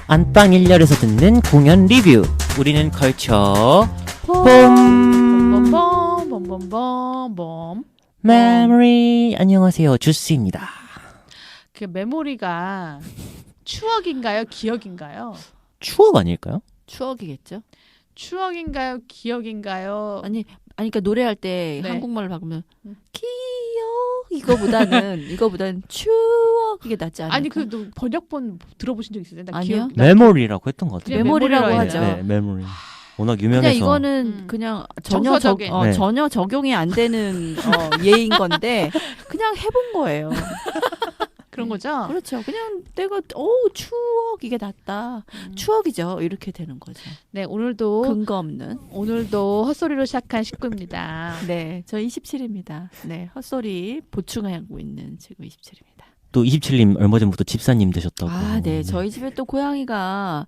안방 1열에서 듣는 공연 리뷰. 우리는 걸쳐 봄 봄봄봄봄봄봄. 메모리. 안녕하세요, 주스입니다. 그 메모리가 추억인가요, 기억인가요? 추억 아닐까요? 추억이겠죠? 추억인가요, 기억인가요? 아니 그러니까 노래할 때 네. 한국말로 바꾸면 음. 기억 이거보다는 추억 이게 낫지 않을까? 아니 그래도 번역본 들어보신 적 있으세요? 나 아니요. 기억. 메모리라고 했던 것 같아요. 그냥 메모리라고 메모리라 하죠. 네, 메모리. 워낙 그냥 유명해서. 이거는 그냥 정서적인. 네. 전혀 적용이 안 되는 예인 건데 그냥 해본 거예요. 그런 거죠. 그렇죠. 그냥 내가 추억 이게 낫다. 추억이죠. 이렇게 되는 거죠. 네, 오늘도 근거 없는. 헛소리로 시작한 식구입니다. 네, 저 27입니다. 네, 헛소리 보충하고 있는 지금 27입니다. 또 27님 얼마 전부터 집사님 되셨다고. 네, 저희 집에 또 고양이가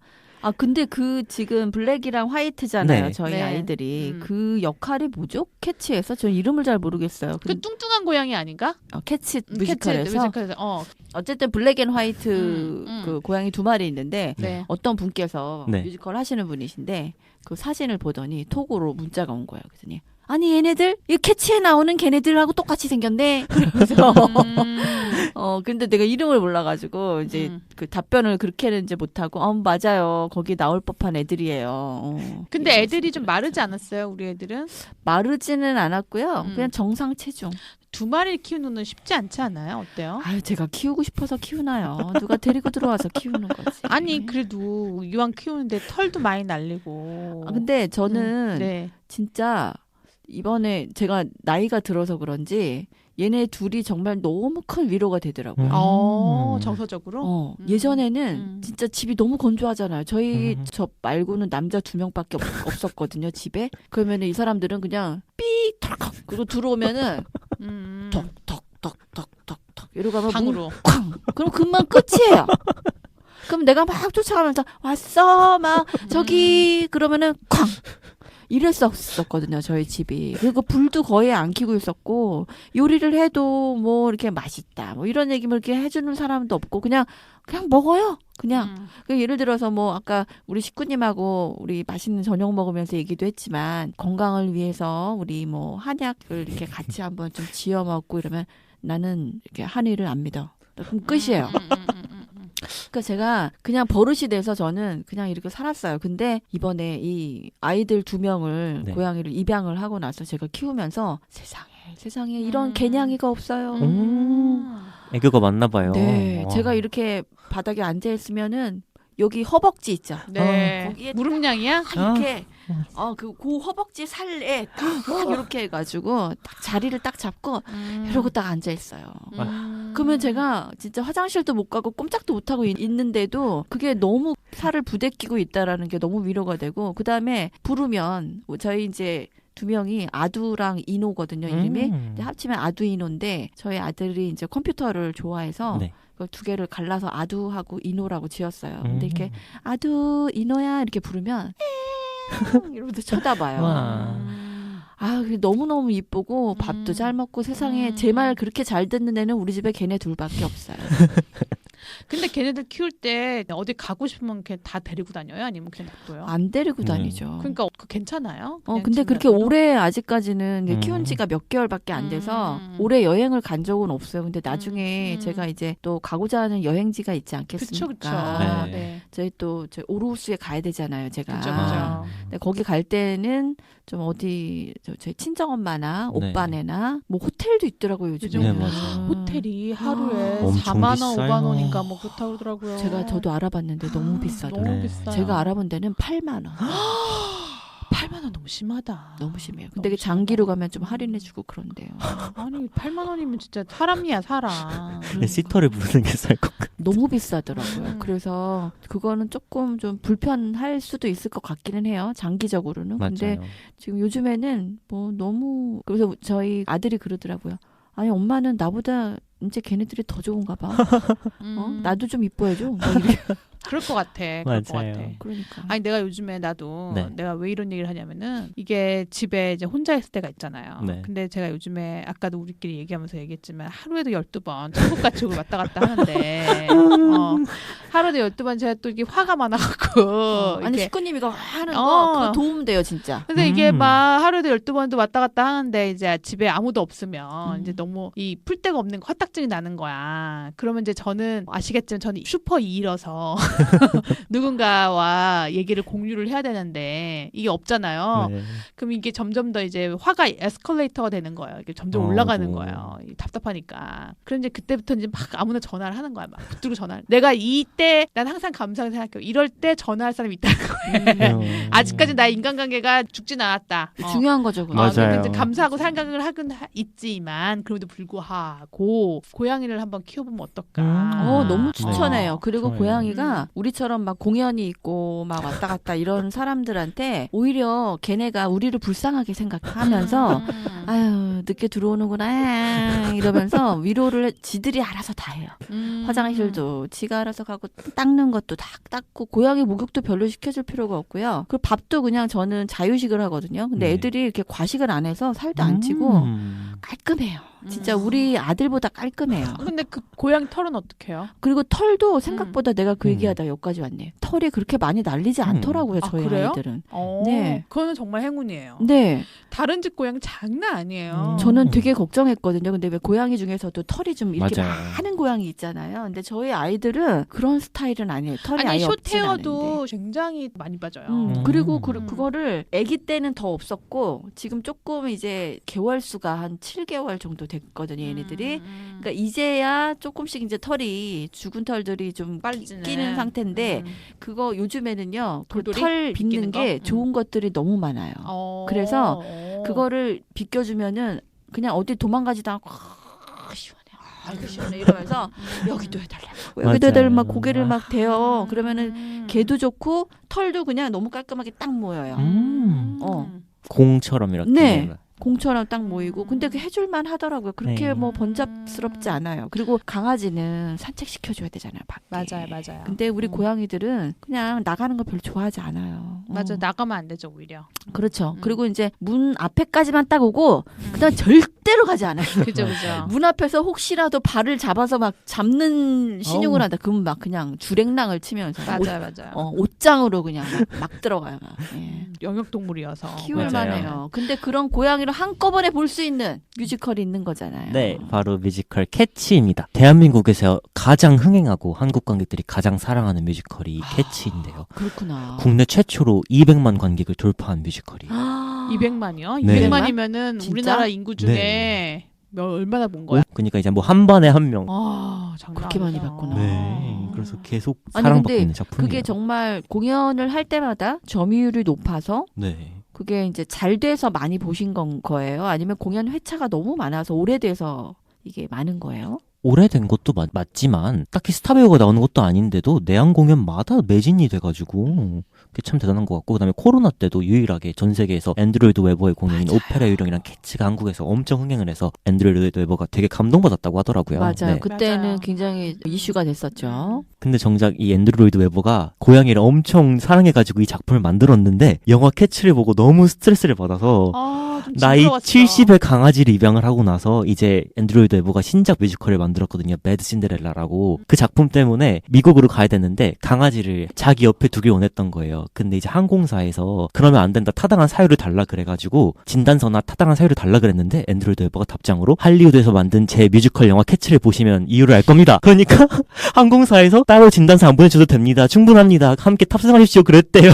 근데 지금 블랙이랑 화이트잖아요. 네. 저희 네. 아이들이 그 역할이 뭐죠? 캐치에서 저 이름을 잘 모르겠어요. 그 뚱뚱한 고양이 아닌가? 캐치 뮤지컬에서 뮤지컬에서. 어쨌든 블랙 앤 화이트 그 고양이 2마리 있는데 네. 어떤 분께서 네. 뮤지컬 하시는 분이신데 그 사진을 보더니 톡으로 문자가 온 거예요. 그랬더니 아니 얘네들 이 캐치에 나오는 걔네들하고 똑같이 생겼네. 그러면서 근데 내가 이름을 몰라가지고 이제 그 답변을 그렇게는 이제 못하고 맞아요. 거기 나올 법한 애들이에요. 근데 애들이 좀 마르지 않았어요, 우리 애들은? 마르지는 않았고요. 그냥 정상 체중. 2마리 키우는 건 쉽지 않지 않아요? 어때요? 제가 키우고 싶어서 키우나요? 누가 데리고 들어와서 키우는 거지. 아니 그래도 이왕 키우는데 털도 많이 날리고. 근데 저는 네. 진짜 이번에 제가 나이가 들어서 그런지 얘네 둘이 정말 너무 큰 위로가 되더라고요. 정서적으로. 예전에는 진짜 집이 너무 건조하잖아요. 저 말고는 남자 2명밖에 없었거든요, 집에. 그러면 이 사람들은 그냥 삐 털컥 그리고 들어오면은 톡톡톡톡톡톡 이러고 하면 방으로. 쾅 그럼 금방 끝이에요. 그럼 내가 막 쫓아가면서 왔어 막 저기 그러면은 쾅 이랬었거든요, 저희 집이. 그리고 불도 거의 안 켜고 있었고 요리를 해도 뭐 이렇게 맛있다 뭐 이런 얘기 뭐 이렇게 해주는 사람도 없고 그냥 먹어요. 그냥 예를 들어서 뭐 아까 우리 식구님하고 우리 맛있는 저녁 먹으면서 얘기도 했지만 건강을 위해서 우리 뭐 한약을 이렇게 같이 한번 좀 지어 먹고 이러면 나는 이렇게 한의를 안 믿어. 그럼 끝이에요. 그러니까 제가 그냥 버릇이 돼서 저는 그냥 이렇게 살았어요. 근데 이번에 이 아이들 2명을 네. 고양이를 입양을 하고 나서 제가 키우면서 세상에 이런 개냥이가 없어요. 애교가 많나 봐요. 네, 제가 이렇게 바닥에 앉아 있으면은 여기 허벅지 있죠. 네. 거기에 무릎냥이야? 이렇게 그 허벅지 살에 딱 이렇게 해가지고 딱 자리를 딱 잡고 이러고 딱 앉아 있어요. 그러면 제가 진짜 화장실도 못 가고 꼼짝도 못 하고 있는데도 그게 너무 살을 부대끼고 있다라는 게 너무 위로가 되고 그 다음에 부르면 저희 이제 2명이 아두랑 이노거든요, 이름이. 근데 합치면 아두이노인데 저희 아들이 이제 컴퓨터를 좋아해서 네. 그 2개를 갈라서 아두하고 이노라고 지었어요. 근데 이렇게 아두 이노야 이렇게 부르면 이러면서 쳐다봐요. 와. 그게 너무너무 이쁘고 밥도 잘 먹고 세상에 제 말 그렇게 잘 듣는 애는 우리 집에 걔네 둘밖에 없어요. 근데 걔네들 키울 때 어디 가고 싶으면 걔 다 데리고 다녀요? 아니면 그냥 놔둬요? 안 데리고 다니죠. 그러니까 괜찮아요? 그냥 근데 집에 그렇게 놔둬도? 오래 아직까지는 이제 키운 지가 몇 개월밖에 안 돼서 오래 여행을 간 적은 없어요. 근데 나중에 제가 이제 또 가고자 하는 여행지가 있지 않겠습니까? 그쵸. 네. 네. 저희 오르우스에 가야 되잖아요, 제가. 그쵸. 근데 거기 갈 때는 좀 어디 저희 친정엄마나 네. 오빠네나 뭐 호텔도 있더라고요, 요즘에. 네, 맞아요. 호텔이 하루에 엄청 4만 원, 비싸요. 5만 원인가 뭐 그렇다고 그러더라고요. 저도 알아봤는데 너무 비싸더라고요. 너무 네. 비싸요. 제가 알아본 데는 8만 원. 8만 원 너무 심하다. 너무 심해요. 너무 근데 장기로 가면 좀 할인해주고 그런데요. 아니 8만 원이면 진짜 사람이야 사람. 네, 시터를 부르는 게 쌀 것 같아요. 너무 비싸더라고요. 그래서 그거는 조금 좀 불편할 수도 있을 것 같기는 해요. 장기적으로는. 근데 맞아요. 지금 요즘에는 뭐 너무 그래서 저희 아들이 그러더라고요. 아니 엄마는 나보다 이제 걔네들이 더 좋은가 봐. 나도 좀 이뻐해줘. 막 이렇게. 그럴 것 같아. 그럴 것 맞아요. 같아. 그러니까. 아니 내가 요즘에 나도 네. 내가 왜 이런 얘기를 하냐면은 이게 집에 이제 혼자 있을 때가 있잖아요. 네. 근데 제가 요즘에 아까도 우리끼리 얘기하면서 얘기했지만 하루에도 12번 천국과 지옥을 왔다 갔다 하는데 하루에 12번 제가 또 이게 화가 많아갖고 아니 이렇게. 식구님이 이거 하는 어. 거 그거 도움 돼요 진짜. 근데 이게 막 하루에도 12번도 왔다 갔다 하는데 이제 집에 아무도 없으면 음. 이제 너무 이 풀 데가 없는 거 화딱증이 나는 거야. 그러면 이제 저는 아시겠지만 저는 슈퍼 2라서 누군가와 얘기를 공유를 해야 되는데 이게 없잖아요. 네. 그럼 이게 점점 더 이제 화가 에스컬레이터가 되는 거예요. 이게 점점 올라가는 어이구. 거예요. 답답하니까. 그럼 이제 그때부터 이제 막 아무나 전화를 하는 거야. 막 붙들고 전화를. 내가 이때 난 항상 감사하게 생각해요. 이럴 때 전화할 사람이 있다는 거예요. 아직까지 나의 인간관계가 죽진 않았다. 중요한 거죠. 그거. 맞아요. 그래서 이제 감사하고 생각을 하긴 있지만 그럼에도 불구하고 고양이를 한번 키워보면 어떨까. 너무 네. 추천해요. 그리고 좋아요. 고양이가 우리처럼 막 공연이 있고 막 왔다 갔다 이런 사람들한테 오히려 걔네가 우리를 불쌍하게 생각하면서 아유 늦게 들어오는구나 이러면서 위로를 지들이 알아서 다 해요. 화장실도 지가 알아서 가고 닦는 것도 다 닦고 고양이 목욕도 별로 시켜줄 필요가 없고요. 그 밥도 그냥 저는 자유식을 하거든요. 근데 네. 애들이 이렇게 과식을 안 해서 살도 안 찌고 깔끔해요. 진짜 우리 아들보다 깔끔해요. 근데 그 고양이 털은 어떻게 해요? 그리고 털도 생각보다 내가 그 음. 얘기하다 여기까지 왔네. 털이 그렇게 많이 날리지 않더라고요. 아, 저희 그래요? 아이들은. 네. 네. 그거는 정말 행운이에요. 네. 다른 집 고양이 장난 아니에요. 저는 되게 걱정했거든요. 근데 왜 고양이 중에서도 털이 좀 이렇게 맞아요. 많은 고양이 있잖아요. 근데 저희 아이들은 그런 스타일은 아니에요. 털이 아니 아예 없진 않은데. 쇼테어도 굉장히 많이 빠져요. 그리고 음. 그거를 아기 때는 더 없었고 지금 조금 이제 개월 수가 한 7개월 정도 됐거든요. 얘네들이. 그러니까 이제야 조금씩 이제 털이 죽은 털들이 좀 빨리 끼는 상태인데 그거 요즘에는요. 그 돌돌이? 털 빗는 빗기는 게 거? 좋은 것들이 너무 많아요. 그래서 그거를 빗겨주면은 그냥 어디 도망가지도 않고 시원해. 아이고 시원해 이러면서 여기도 해달라고 여기도 맞아요. 해달라고 막 고개를 막 대요. 그러면은 개도 좋고 털도 그냥 너무 깔끔하게 딱 모여요. 공처럼 이렇게. 네. 공처럼 딱 모이고 근데 그 해줄만 하더라고요. 그렇게 네. 뭐 번잡스럽지 않아요. 그리고 강아지는 산책시켜줘야 되잖아요. 밖에. 맞아요. 근데 우리 고양이들은 그냥 나가는 거 별로 좋아하지 않아요. 맞아 나가면 안 되죠 오히려. 그렇죠. 그리고 이제 문 앞에까지만 딱 오고 그다음 절대로 가지 않아요. 그죠. 문 앞에서 혹시라도 발을 잡아서 막 잡는 신용을 한다. 그러면 막 그냥 주랭랑을 치면서 맞아요. 옷장으로 그냥 막 들어가요. 막. 예. 영역 동물이어서 키울만해요. 근데 그런 고양이를 한꺼번에 볼 수 있는 뮤지컬이 있는 거잖아요. 네, 바로 뮤지컬 캐치입니다. 대한민국에서 가장 흥행하고 한국 관객들이 가장 사랑하는 뮤지컬이 캐치인데요. 그렇구나. 국내 최초로 200만 관객을 돌파한 뮤지컬이. 200만이요? 네. 200만이면은 진짜? 우리나라 인구 중에 얼마나 본 거야? 그러니까 이제 뭐 한 번에 한 명. 장난 그렇게 많이 아니다. 봤구나. 네, 그래서 계속 아니, 사랑받고 근데 있는 작품이에요. 그게 정말 공연을 할 때마다 점유율이 높아서 네. 그게 이제 잘 돼서 많이 보신 거예요? 아니면 공연 회차가 너무 많아서 오래돼서 이게 많은 거예요? 오래된 것도 맞지만 딱히 스타 배우가 나오는 것도 아닌데도 내한 공연마다 매진이 돼가지고 그게 참 대단한 것 같고 그다음에 코로나 때도 유일하게 전 세계에서 앤드로이드 웨버의 공연인 맞아요. 오페라 유령이랑 캐치가 한국에서 엄청 흥행을 해서 앤드로이드 웨버가 되게 감동받았다고 하더라고요. 맞아요. 네. 그때는 맞아요. 굉장히 이슈가 됐었죠. 근데 정작 이 앤드로이드 웨버가 고양이를 엄청 사랑해가지고 이 작품을 만들었는데 영화 캐치를 보고 너무 스트레스를 받아서 좀 나이 징그러웠어. 70의 강아지를 입양을 하고 나서 이제 앤드로이드 웨버가 신작 뮤지컬을 만들었거든요. 매드 신데렐라라고. 그 작품 때문에 미국으로 가야 됐는데 강아지를 자기 옆에 두길 원했던 거예요. 근데 이제 항공사에서 그러면 안 된다. 타당한 사유를 달라 그래가지고 진단서나 타당한 사유를 달라 그랬는데 앤드로이드 웨버가 답장으로 할리우드에서 만든 제 뮤지컬 영화 캐치를 보시면 이유를 알 겁니다. 그러니까 항공사에서 따로 진단서 안 보내줘도 됩니다. 충분합니다. 함께 탑승하십시오. 그랬대요.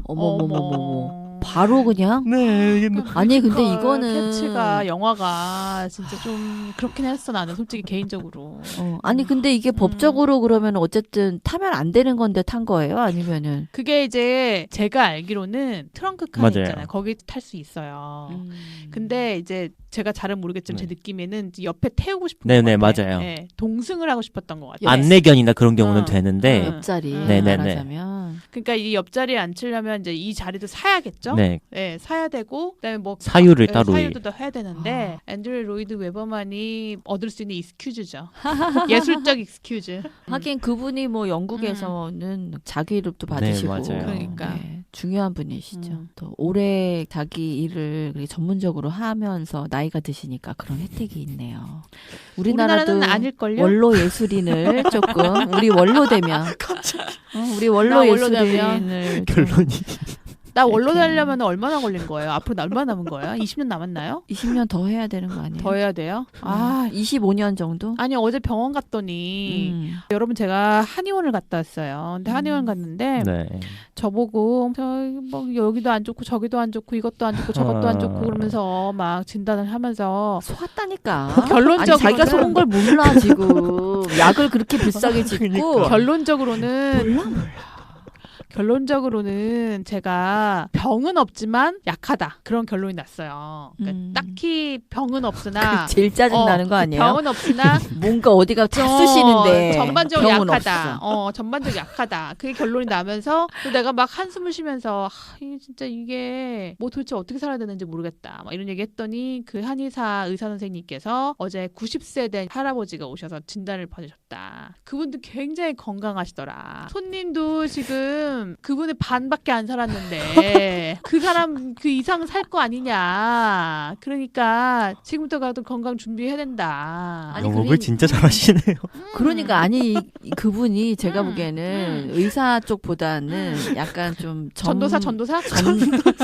어머머머머. 바로 그냥? 네. 이게 아니 근데 이거는 캐치가 영화가 진짜 좀 그렇긴 했어 나는 솔직히 개인적으로. 아니 근데 이게 법적으로 그러면 어쨌든 타면 안 되는 건데 탄 거예요? 아니면은 그게 이제 제가 알기로는 트렁크 카 맞아요. 있잖아요. 거기 탈 수 있어요. 근데 이제 제가 잘은 모르겠지만 제 네. 느낌에는 옆에 태우고 싶은 네네, 것 같아. 맞아요. 네, 동승을 하고 싶었던 것 같아요. 안내견이나 그런 경우는 어. 되는데 옆자리 네네네. 말하자면 그러니까 이 옆자리에 앉히려면 이제 이 자리도 사야겠죠. 네. 네, 사야 되고 그다음에 뭐 사유를 네, 따로 사유도 더 해야 되는데 앤드류 로이드 웨버만이 얻을 수 있는 익스큐즈죠. 예술적 익스큐즈. 하긴 그분이 뭐 영국에서는 자기 이름도 받으시고 맞아요. 그러니까. 네, 중요한 분이시죠. 또 오래 자기 일을 그렇게 전문적으로 하면서 나이가 드시니까 그런 혜택이 있네요. 우리나라도 우리나라는 아닐걸요? 원로 예술인을 조금 우리 원로 되면 우리 원로 나 원로 예술인을 좀 결론이 나 원로 이렇게. 되려면 얼마나 걸린 거예요? 앞으로 얼마나 남은 거예요? 20년 남았나요? 20년 더 해야 되는 거 아니에요? 더 해야 돼요? 아, 25년 정도? 아니 어제 병원 갔더니 여러분 제가 한의원을 갔다 왔어요. 근데 한의원 갔는데 네. 저보고 뭐 여기도 안 좋고 저기도 안 좋고 이것도 안 좋고 저것도 안 좋고 그러면서 막 진단을 하면서 속았다니까. 결론적으로는 아니, 자기가 속은 걸 몰라 지금. 약을 그렇게 비싸게 짓고. 그러니까. 결론적으로는 결론적으로는 제가 병은 없지만 약하다 그런 결론이 났어요. 그러니까 딱히 병은 없으나 제일 짜증 나는 거 아니에요? 병은 없으나 뭔가 어디가 다 쑤시는데 전반적으로 병은 약하다. 없어. 전반적으로 약하다. 그게 결론이 나면서 또 내가 막 한숨을 쉬면서 이게 진짜 이게 뭐 도대체 어떻게 살아야 되는지 모르겠다. 막 이런 얘기 했더니 그 한의사 의사 선생님께서 어제 90세 된 할아버지가 오셔서 진단을 받으셨다. 그분도 굉장히 건강하시더라. 손님도 지금 그분의 반밖에 안 살았는데 그 사람 그 이상 살 거 아니냐. 그러니까 지금부터 가도 건강 준비해야 된다. 아니, 영업을 진짜 잘하시네요. 그러니까 아니 그분이 제가 보기에는 의사 쪽보다는 약간 좀 전도사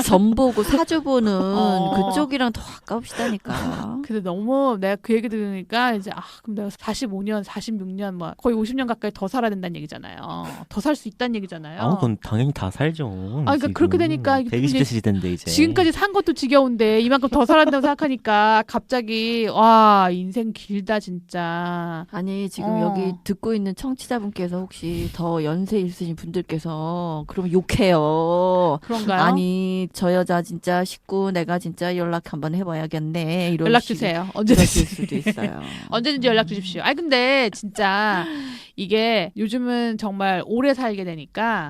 전보고 사주 보는 어. 그쪽이랑 더 가까우시다니까. 근데 너무 내가 그 얘기 들으니까 이제 그럼 내가 45년, 46년 뭐 거의 50년 가까이 더 살아야 된다는 얘기잖아요. 더 살 수 있다는 얘기잖아요. 그건 당연히 다 살죠. 그러니까 그렇게 되니까 이게 120세 시대인데 이제. 지금까지 산 것도 지겨운데 이만큼 더 살았다고 생각하니까 갑자기 와 인생 길다 진짜. 아니 지금 여기 듣고 있는 청취자분께서 혹시 더 연세 있으신 분들께서 그럼 욕해요. 그런가요? 아니 저 여자 진짜 식구 내가 진짜 연락 한번 해봐야겠네. 이런 연락 식으로 주세요. 그러실 언제든지 수도 있어요. 언제든지 연락 주십시오. 근데 진짜 이게 요즘은 정말 오래 살게 되니까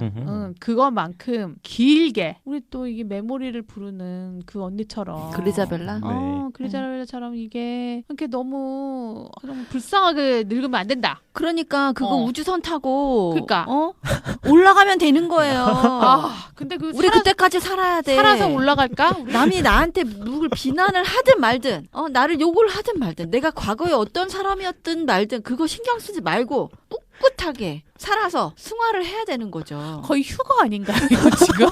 그것만큼 길게 우리 또 이게 메모리를 부르는 그 언니처럼 그리자벨라? 네. 그리자벨라처럼 이게 이렇게 너무 불쌍하게 늙으면 안 된다. 그러니까 그거 우주선 타고 그러니까. 올라가면 되는 거예요. 근데 그 우리 그때까지 살아야 돼. 살아서 올라갈까? 우리? 남이 나한테 누굴 비난을 하든 말든 나를 욕을 하든 말든 내가 과거에 어떤 사람이었든 말든 그거 신경 쓰지 말고 꿋꿋하게 살아서 승화를 해야 되는 거죠. 거의 휴거 아닌가요, 이거 지금?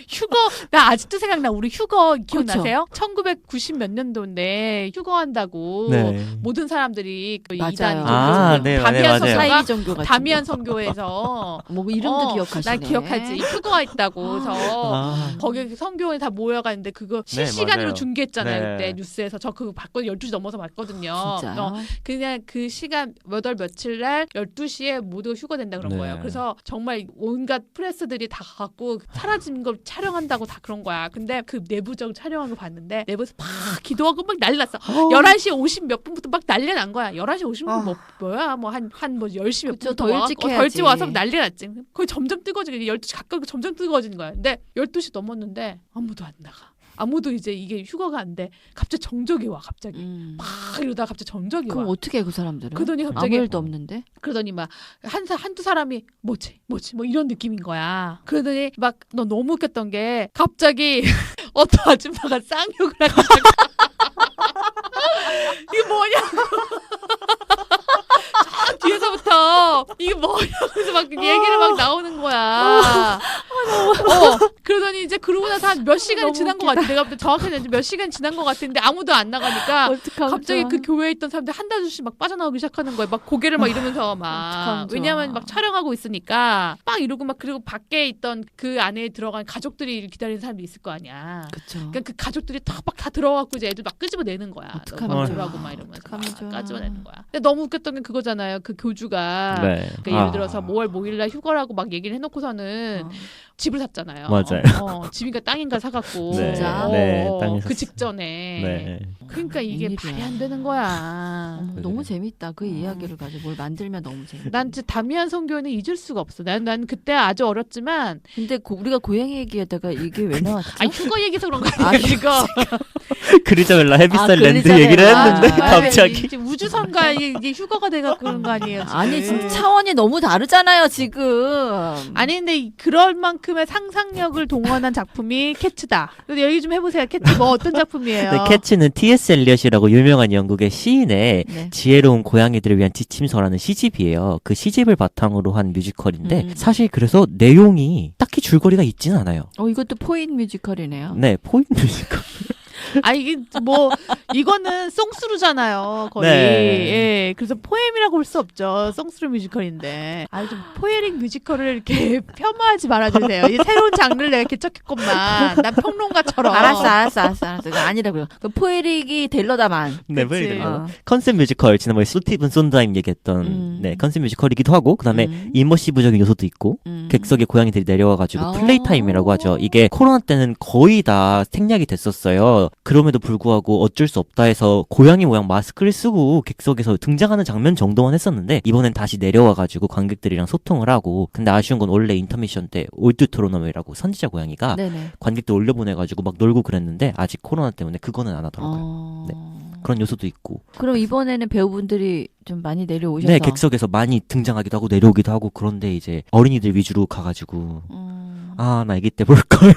휴거, 나 아직도 생각나. 우리 휴거 기억나세요? 1990 몇 년도인데 휴거한다고 네. 모든 사람들이 그 맞아요. 이단 네, 다미안 맞아요. 선교가 사이비 종교 같은 다미안 선교에서 뭐 이름도 기억하시네. 난 기억하지. 휴거가 있다고 해서 거기 선교에 다 모여가는데 그거 실시간으로 맞아요. 중계했잖아요. 네. 그때 뉴스에서 저 그거 봤거든요. 12시 넘어서 봤거든요. 진짜요? 그냥 그 시간 몇 월 며칠 날 12시에 모두 휴거된다 그런 네. 거예요. 그래서 정말 온갖 프레스들이 다 가갖고 사라진 걸 촬영한다고 다 그런 거야. 근데 그 내부적 촬영한 거 봤는데 내부에서 막 기도하고 막 난리 났어. 11시 50 몇 분부터 막 난리 난 거야. 11시 50분 뭐야? 뭐 한 뭐 10시 몇 그쵸, 분부터 더 와, 일찍 더 해야지. 일찍 와서 난리 났지. 거의 점점 뜨거워지고 12시 가까이 점점 뜨거워지는 거야. 근데 12시 넘었는데 아무도 안 나가. 아무도 이제 이게 휴거가 안 돼. 갑자기 정적이 와. 갑자기. 막 이러다가 갑자기 정적이 그럼 와. 어떻게 해 그 사람들은? 그러더니 갑자기 아무 일도 없는데? 그러더니 막 한두 사람이 뭐지 뭐 이런 느낌인 거야. 그러더니 막 너 너무 웃겼던 게 갑자기 어떤 아줌마가 쌍욕을 하고 이게 뭐냐고 저 뒤에서부터 이게 뭐냐고 해서 막 얘기를 막 나오는 거야. 그러더니 이제 그러고 나서 한 몇 시간이 지난 것 같아. 내가 볼 때 정확하게 몇 시간 지난 것 같은데 아무도 안 나가니까 갑자기 그 교회에 있던 사람들 한 다섯씩 막 빠져나오기 시작하는 거야. 막 고개를 막 이러면서 막 어떡하죠. 왜냐면 막 촬영하고 있으니까 막 이러고 막 그리고 밖에 있던 그 안에 들어간 가족들이 기다리는 사람도 있을 거 아니야. 그쵸. 그러니까 그 가족들이 막 다 들어와갖고 이제 애들 막 끄집어내는 거야. 어떡하면 막 좋아. 들어가고 막 이러면서 어떡하면 막 끄집어내는 거야. 근데 너무 웃겼던 게 그거잖아요. 그 교주가 네. 그러니까 예를 들어서 5월 뭐일날 휴거라고 막 얘기를 해놓고서는 집을 샀잖아요. 맞아요. 집인가 땅인가 사갖고. 네. 진짜? 네, 땅에 그 샀어요. 직전에. 네. 그러니까 이게 웬일이야. 말이 안 되는 거야. 너무 재밌다. 그 이야기를 가지고 뭘 만들면 너무 재밌다. 난 진짜 다미안 선교는 잊을 수가 없어. 난 그때 아주 어렸지만 근데 우리가 고양이 얘기하다가 이게 왜 나왔지? 휴거 얘기해서 그런 거 아, 아니야. 이거 그리자벨라 헤비살 아, 랜드 그리자벨라. 얘기를 했는데 아, 갑자기 지금 우주선과 이게 휴가가 돼갖고 그런 거 아니에요? 지금? 아니 지금 차원이 너무 다르잖아요 지금. 아니 근데 그럴 만큼의 상상력을 동원한 작품이 캐츠다. 근데 얘기 좀 해보세요. 캐츠 뭐 어떤 작품이에요? 네, 캐츠는 T.S. 엘리엇이라고 유명한 영국의 시인의 네. 지혜로운 고양이들을 위한 지침서라는 시집이에요. 그 시집을 바탕으로 한 뮤지컬인데 사실 그래서 내용이 딱히 줄거리가 있지는 않아요. 이것도 포인 뮤지컬이네요. 네, 포인트 뮤지컬. 아니 이게 뭐 이거는 송스루잖아요 거의. 네. 예, 그래서 포엠이라고 볼 수 없죠. 송스루 뮤지컬인데. 아니 좀 포에릭 뮤지컬을 이렇게 폄하하지 말아주세요. 이 새로운 장르를 내가 개척했건만. 난 평론가처럼. 알았어. 그거 아니라고요. 그 포에릭이 델러다만. 네, 그치. 포에릭. 어. 컨셉 뮤지컬 지난번에 스티븐 손다임 얘기했던 네, 컨셉 뮤지컬이기도 하고 그다음에 이머시브적인 요소도 있고 객석에 고양이들이 내려와가지고 플레이 타임이라고 하죠. 이게 코로나 때는 거의 다 생략이 됐었어요. 그럼에도 불구하고 어쩔 수 없다 해서 고양이 모양 마스크를 쓰고 객석에서 등장하는 장면 정도만 했었는데 이번엔 다시 내려와가지고 관객들이랑 소통을 하고 근데 아쉬운 건 원래 인터미션 때 올드트로놈이라고 선지자 고양이가 네네. 관객들 올려보내가지고 막 놀고 그랬는데 아직 코로나 때문에 그거는 안 하더라고요. 네. 그런 요소도 있고. 그럼 이번에는 배우분들이 좀 많이 내려오셔서. 네, 객석에서 많이 등장하기도 하고 내려오기도 하고 그런데 이제 어린이들 위주로 가가지고 나 아기 때 볼걸.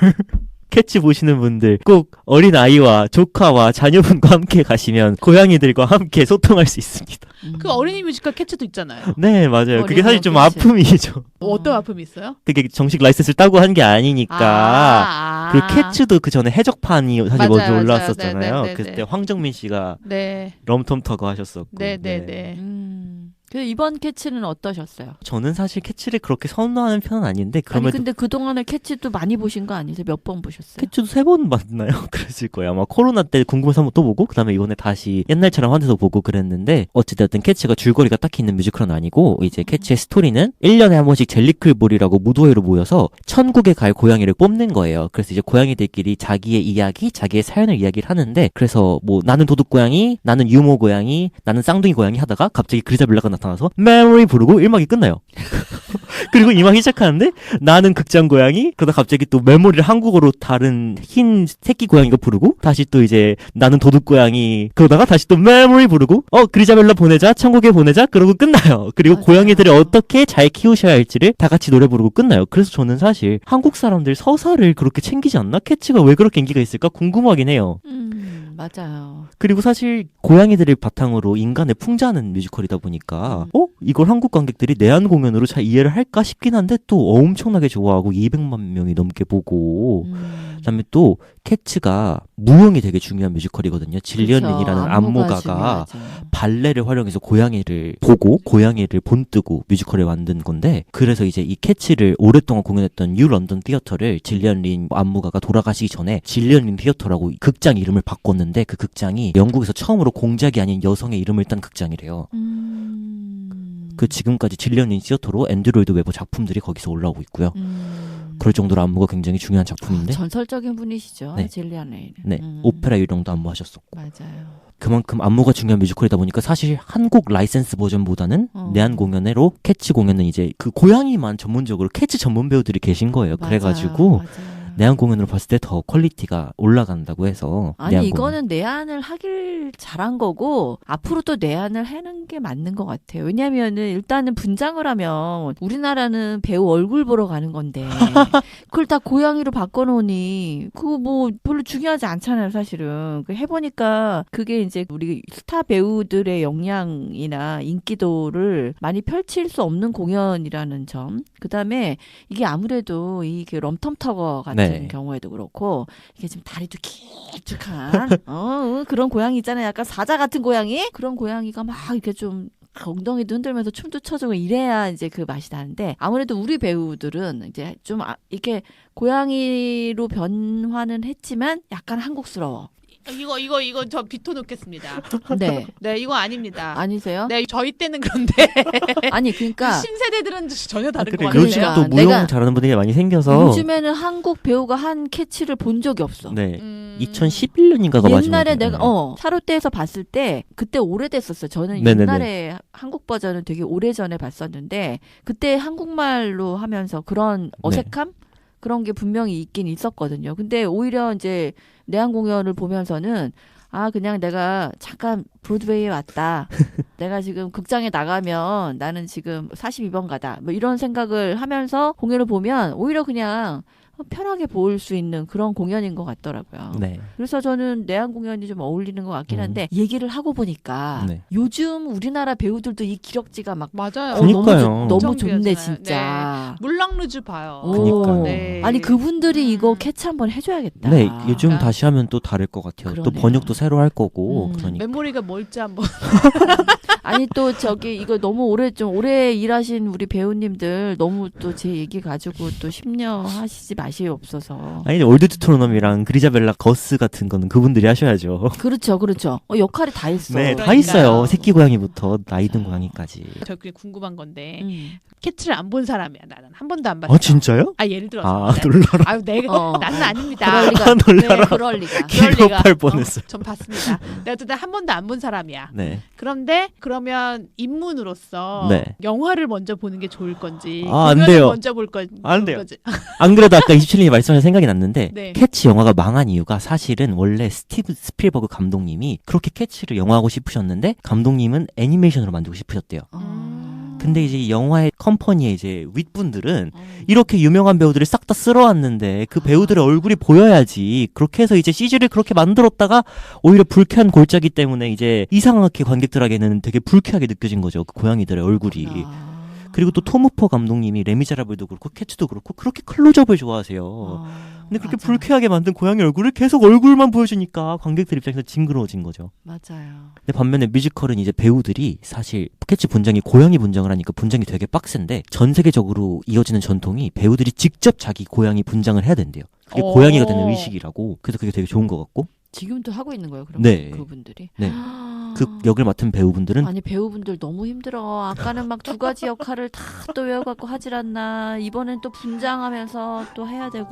캐치 보시는 분들 꼭 어린 아이와 조카와 자녀분과 함께 가시면 고양이들과 함께 소통할 수 있습니다. 그 어린이 뮤지컬 캐츠도 있잖아요. 네, 맞아요. 그게 어린이 사실 좀 캐치. 아픔이죠. 어떤 아픔이 있어요? 그게 정식 라이센스를 따고 한 게 아니니까. 그리고 캐츠도 그 전에 해적판이 사실 맞아요, 먼저 맞아요. 올라왔었잖아요. 네, 네, 네, 그때 네. 황정민 씨가 네. 럼텀터거 하셨었고. 네네네. 그래서 이번 캐치는 어떠셨어요? 저는 사실 캐치를 그렇게 선호하는 편은 아닌데 아니 그럼에도 근데 그동안에 캐치도 많이 보신 거 아니세요? 몇 번 보셨어요? 캐치도 3번 봤나요? 그랬을 거예요. 아마 코로나 때 궁금해서 한번 또 보고 그다음에 이번에 다시 옛날처럼 한 데서 보고 그랬는데 어찌됐든 캐치가 줄거리가 딱히 있는 뮤지컬은 아니고 이제 캐치의 스토리는 1년에 한 번씩 젤리클볼이라고 무도회로 모여서 천국에 갈 고양이를 뽑는 거예요. 그래서 이제 고양이들끼리 자기의 이야기, 자기의 사연을 이야기를 하는데 그래서 뭐 나는 도둑 고양이, 나는 유모 고양이, 나는 쌍둥이 고양이 하다가 갑자기 그리자벨라가 나타나서 메모리 부르고 1막이 끝나요. 그리고 2막이 시작하는데 나는 극장 고양이 그러다 갑자기 또 메모리를 한국어로 다른 흰 새끼 고양이가 부르고 다시 또 이제 나는 도둑 고양이 그러다가 다시 또 메모리 부르고 그리자벨라 보내자 천국에 보내자 그러고 끝나요. 그리고 맞아요. 고양이들을 어떻게 잘 키우셔야 할지를 다 같이 노래 부르고 끝나요. 그래서 저는 사실 한국 사람들 서사를 그렇게 챙기지 않나? 캐치가 왜 그렇게 인기가 있을까 궁금하긴 해요. 맞아요. 그리고 사실 고양이들을 바탕으로 인간을 풍자하는 뮤지컬이다 보니까 이걸 한국 관객들이 내한 공연으로 잘 이해를 할까 싶긴 한데 또 엄청나게 좋아하고 200만 명이 넘게 보고 그다음에 또 캐츠가 무용이 되게 중요한 뮤지컬이거든요. 질리언 그렇죠. 린이라는 안무가 안무가가 중요하죠. 발레를 활용해서 고양이를 보고 고양이를 본뜨고 뮤지컬을 만든 건데 그래서 이제 이 캐치를 오랫동안 공연했던 뉴 런던 티어터를 질리언 린 안무가가 돌아가시기 전에 질리언 린 티어터라고 극장 이름을 바꿨는데 그 극장이 영국에서 처음으로 공작이 아닌 여성의 이름을 딴 극장이래요. 그 지금까지 질리언 린 티어터로 앤드류 로이드 웨버 작품들이 거기서 올라오고 있고요. 그럴 정도로 안무가 굉장히 중요한 작품인데 전설적인 분이시죠. 네. 질리안 레인. 네, 오페라 유령도 안무하셨었고 맞아요. 그만큼 안무가 중요한 뮤지컬이다 보니까 사실 한국 라이센스 버전보다는 내한 공연회로 캐치 공연은 이제 그 고양이만 전문적으로 캐치 전문 배우들이 계신 거예요. 그래가지고 맞아요. 내한 공연으로 봤을 때 더 퀄리티가 올라간다고 해서 아니 내한 이거는 내한을 하길 잘한 거고 앞으로 또 내한을 하는 게 맞는 것 같아요. 왜냐하면은 일단은 분장을 하면 우리나라는 배우 얼굴 보러 가는 건데 그걸 다 고양이로 바꿔놓으니 그거 뭐 별로 중요하지 않잖아요, 사실은. 해보니까 그게 이제 우리 스타 배우들의 역량이나 인기도를 많이 펼칠 수 없는 공연이라는 점. 그다음에 이게 아무래도 이게 럼텀터거 같은 경우에도 그렇고 이게 지금 다리도 길쭉한 그런 고양이 있잖아요. 약간 사자 같은 고양이? 그런 고양이가 막 이렇게 좀 엉덩이도 흔들면서 춤도 춰주고 이래야 이제 그 맛이 나는데 아무래도 우리 배우들은 이제 좀 이렇게 고양이로 변화는 했지만 약간 한국스러워. 이거 저 비토놓겠습니다. 네. 네, 이거 아닙니다. 아니세요? 네, 저희 때는 그런데 아니 그러니까 신세대들은 전혀 다른 것 그래, 같아요. 요즘 그러니까 또 무용 내가 잘하는 분들이 많이 생겨서 요즘에는 한국 배우가 한 캐치를 본 적이 없어. 네 2011년인가가 마지막에 옛날에 내가 샤롯대에서 봤을 때 그때 오래됐었어요. 저는 네네네. 옛날에 한국 버전은 되게 오래전에 봤었는데 그때 한국말로 하면서 그런 어색함? 그런 게 분명히 있긴 있었거든요. 근데 오히려 이제 내한 공연을 보면서는 아, 그냥 내가 잠깐 브로드웨이에 왔다. 내가 지금 극장에 나가면 나는 지금 42번 가다. 뭐 이런 생각을 하면서 공연을 보면 오히려 그냥 편하게 볼 수 있는 그런 공연인 것 같더라고요. 네. 그래서 저는 내한 공연이 좀 어울리는 것 같긴 한데 얘기를 하고 보니까 네. 요즘 우리나라 배우들도 이 기럭지가 막 맞아요. 그러니까요. 너무 좋네 엄청 진짜. 물랑루즈 봐요. 오. 그니까요. 네. 아니 그분들이 이거 캐치 한번 해줘야겠다. 네, 요즘 그러니까. 다시 하면 또 다를 것 같아요. 또 그러네요. 번역도 새로 할 거고, 음. 그러니까. 메모리가 뭘지 한번. 아니 또 저기 이거 너무 오래 일하신 우리 배우님들 너무 또 제 얘기 가지고 또 심려하시지 마시옵소서. 아니, 올드 투토노미랑 그리자벨라 거스 같은 거는 그분들이 하셔야죠. 그렇죠. 역할이 다 있어. 네, 다 그러니까요. 있어요. 새끼 고양이부터 나이 든 고양이까지. 저 그게 궁금한 건데 음. 캐치를 안 본 사람이야. 나는 한 번도 안 봤어. 아, 진짜요? 아 예를 들어서. 아, 놀라라. 아유 내가 어. 나는 아닙니다. 그럴 리가. 놀라라. 그럴 리가. 그럴 기겁할 리가. 뻔했어요. 전 봤습니다. 내가 어쨌든 한 번도 안 본 사람이야. 네. 그런데 그러면 입문으로서 네. 영화를 먼저 보는 게 좋을 건지 아, 안 공연을 돼요. 먼저 볼 건지 안 돼요. 안 그래도 아까 27님이 말씀하신 생각이 났는데 네. 캐치 영화가 망한 이유가 사실은 원래 스티브 스필버그 감독님이 그렇게 캐치를 영화하고 싶으셨는데 감독님은 애니메이션으로 만들고 싶으셨대요. 근데 이제 이 영화의 컴퍼니의 이제 윗분들은 이렇게 유명한 배우들을 싹 다 쓸어왔는데 그 배우들의 얼굴이 보여야지. 그렇게 해서 이제 CG를 그렇게 만들었다가 오히려 불쾌한 골짜기 때문에 이제 이상하게 관객들에게는 되게 불쾌하게 느껴진 거죠. 그 고양이들의 얼굴이. 그리고 또 톰 후퍼 감독님이 레미제라블도 그렇고 캐츠도 그렇고 그렇게 클로즈업을 좋아하세요. 근데 그렇게 맞아. 불쾌하게 만든 고양이 얼굴을 계속 얼굴만 보여주니까 관객들 입장에서 징그러워진 거죠. 맞아요. 근데 반면에 뮤지컬은 이제 배우들이 사실 캐치 분장이 고양이 분장을 하니까 분장이 되게 빡센데 전 세계적으로 이어지는 전통이 배우들이 직접 자기 고양이 분장을 해야 된대요. 그게 오. 고양이가 되는 의식이라고. 그래서 그게 되게 좋은 것 같고. 지금도 하고 있는 거예요, 그럼 네. 그분들이. 네. 그 역을 맡은 배우분들은 아니 배우분들 너무 힘들어. 아까는 막 2가지 역할을 다 또 외워갖고 하질 않나. 이번엔 또 분장하면서 또 해야 되고.